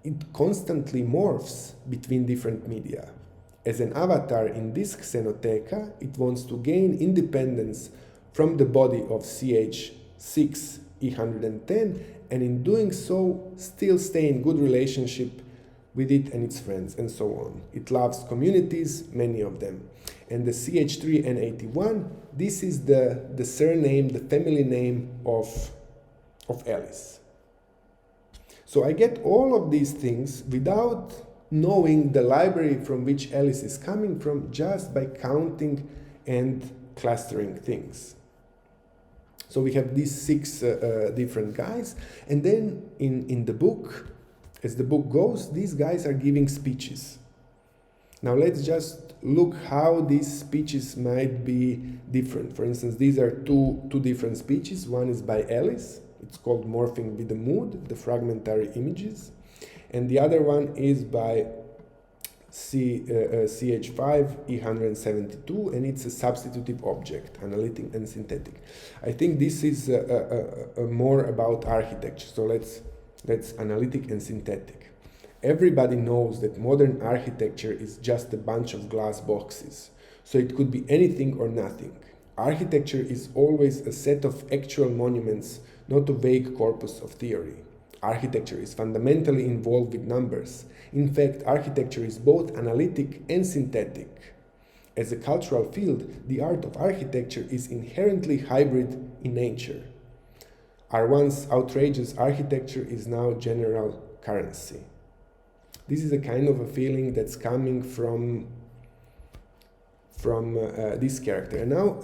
It constantly morphs between different media. As an avatar in this Xenoteca, it wants to gain independence from the body of CH6E110, and in doing so, still stay in good relationship with it and its friends, and so on. It loves communities, many of them. And the CH3N81, this is the surname, the family name of Alice. So I get all of these things without knowing the library from which Alice is coming from, just by counting and clustering things. So we have these 6 different guys, and then in the book, as the book goes, these guys are giving speeches. Now let's just look how these speeches might be different. For instance, these are two different speeches. One is by Alice. It's called Morphing with the Mood, the Fragmentary Images. And the other one is by CH5E172, and it's a substitutive object, analytic and synthetic. I think this is more about architecture. So let's analytic and synthetic. Everybody knows that modern architecture is just a bunch of glass boxes. So it could be anything or nothing. Architecture is always a set of actual monuments, not a vague corpus of theory. Architecture is fundamentally involved with numbers. In fact, architecture is both analytic and synthetic. As a cultural field, the art of architecture is inherently hybrid in nature. Our once outrageous architecture is now general currency. This is a kind of a feeling that's coming from this character. And now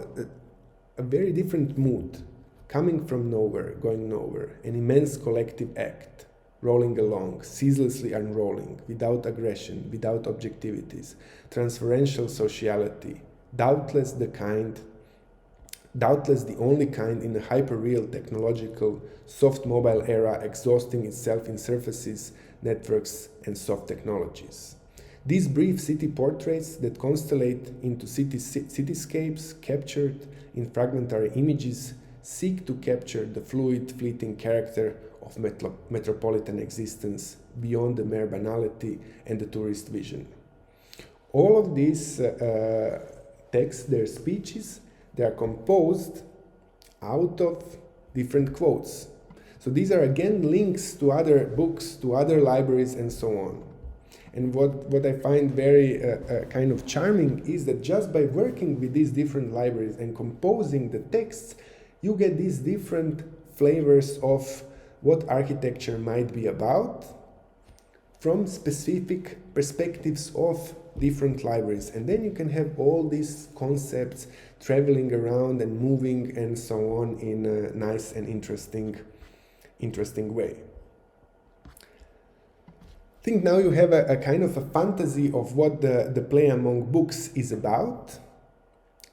a very different mood, coming from nowhere, going nowhere, an immense collective act, rolling along, ceaselessly unrolling, without aggression, without objectivities, transferential sociality, doubtless the only kind in a hyper-real technological soft mobile era, exhausting itself in surfaces, networks, and soft technologies. These brief city portraits that constellate into cityscapes captured in fragmentary images seek to capture the fluid, fleeting character of metropolitan existence beyond the mere banality and the tourist vision. All of these texts, their speeches, they are composed out of different quotes. So these are again links to other books, to other libraries, and so on. And what I find very kind of charming is that just by working with these different libraries and composing the texts, you get these different flavors of what architecture might be about from specific perspectives of different libraries. And then you can have all these concepts traveling around and moving and so on in a nice and interesting way. I think now you have a kind of a fantasy of what the play among books is about,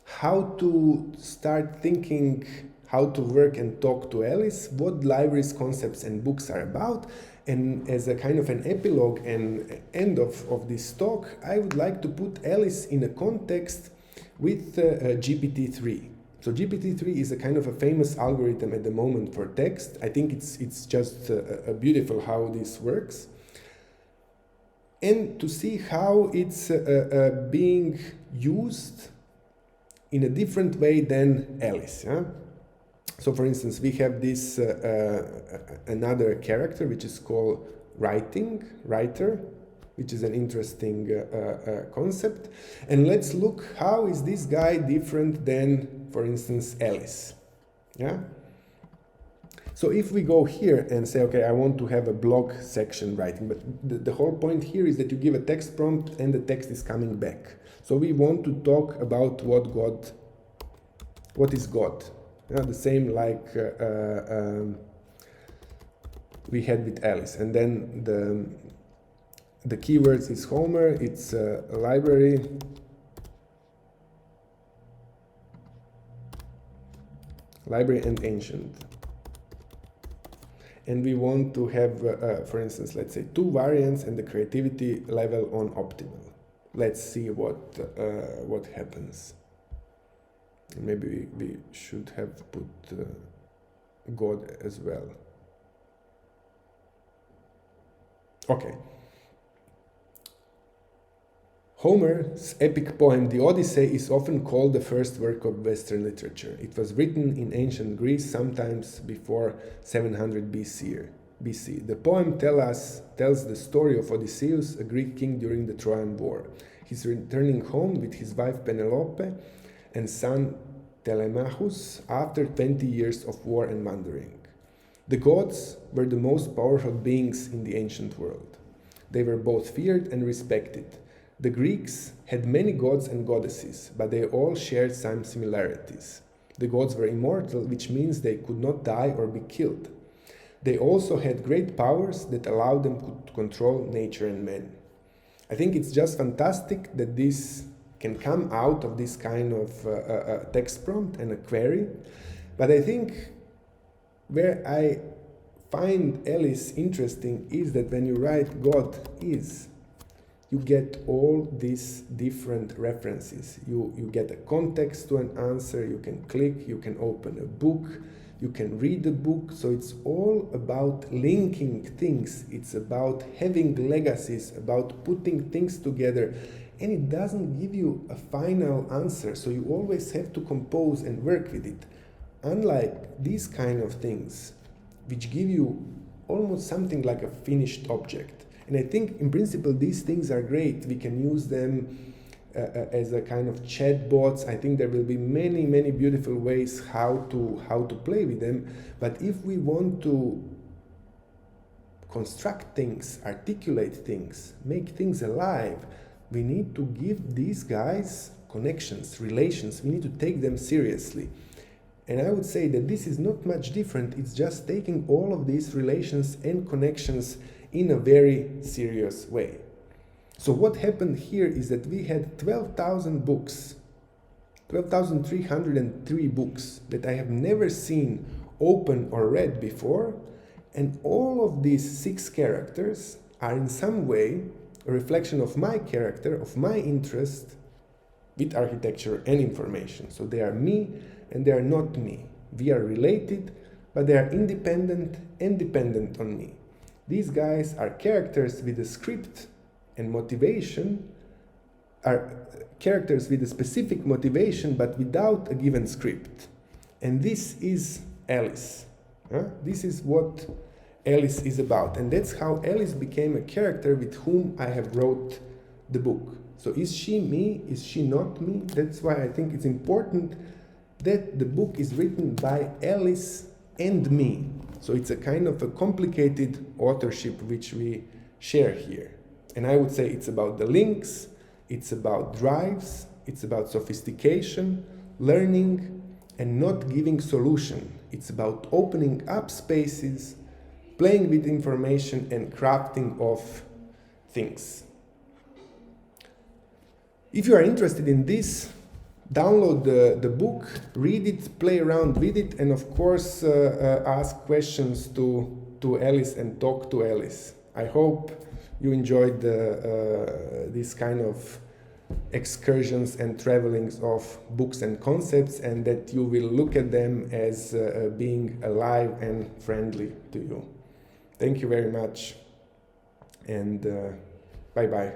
how to start thinking, how to work and talk to Alice, what libraries, concepts, and books are about. And as a kind of an epilogue and end of this talk, I would like to put Alice in a context with GPT-3. So GPT-3 is a kind of a famous algorithm at the moment for text. I think it's just beautiful how this works. And to see how it's being used in a different way than Alice. Yeah? So for instance, we have this another character which is called writer, which is an interesting concept. And let's look how is this guy different than, for instance, Alice. Yeah? So if we go here and say, okay, I want to have a blog section writing, but the whole point here is that you give a text prompt and the text is coming back. So we want to talk about what is God. Yeah, the same like we had with Alice. And then the keywords is Homer, it's a library, and ancient. And we want to have, for instance, let's say 2 variants and the creativity level on optimal. Let's see what happens. Maybe we should have put God as well. Okay. Homer's epic poem, The Odyssey, is often called the first work of Western literature. It was written in ancient Greece, sometimes before 700 BC. The poem tells the story of Odysseus, a Greek king during the Trojan War. He's returning home with his wife Penelope and son Telemachus after 20 years of war and wandering. The gods were the most powerful beings in the ancient world. They were both feared and respected. The Greeks had many gods and goddesses, but they all shared some similarities. The gods were immortal, which means they could not die or be killed. They also had great powers that allowed them to control nature and men. I think it's just fantastic that this can come out of this kind of text prompt and a query. But I think where I find Ellis interesting is that when you write God is, you get all these different references. You get a context to an answer, you can click, you can open a book, you can read a book. So it's all about linking things. It's about having legacies, about putting things together. And it doesn't give you a final answer. So you always have to compose and work with it. Unlike these kind of things, which give you almost something like a finished object. And I think, in principle, these things are great. We can use them as a kind of chatbots. I think there will be many, many beautiful ways how to play with them. But if we want to construct things, articulate things, make things alive, we need to give these guys connections, relations. We need to take them seriously. And I would say that this is not much different. It's just taking all of these relations and connections in a very serious way. So what happened here is that we had 12,000 books, 12,303 books that I have never seen open or read before, and all of these 6 characters are in some way a reflection of my character, of my interest with architecture and information. So they are me and they are not me. We are related, but they are independent and dependent on me. These guys are characters with a script and motivation, are characters with a specific motivation but without a given script. And this is Alice. This is what Alice is about. And that's how Alice became a character with whom I have wrote the book. So is she me? Is she not me? That's why I think it's important that the book is written by Alice and me. So it's a kind of a complicated authorship which we share here. And I would say it's about the links, it's about drives, it's about sophistication, learning, and not giving solution. It's about opening up spaces, playing with information, and crafting of things. If you are interested in this, download the book, read it, play around with it, and of course ask questions to Alice and talk to Alice. I hope you enjoyed this kind of excursions and travelings of books and concepts, and that you will look at them as being alive and friendly to you. Thank you very much, and bye-bye.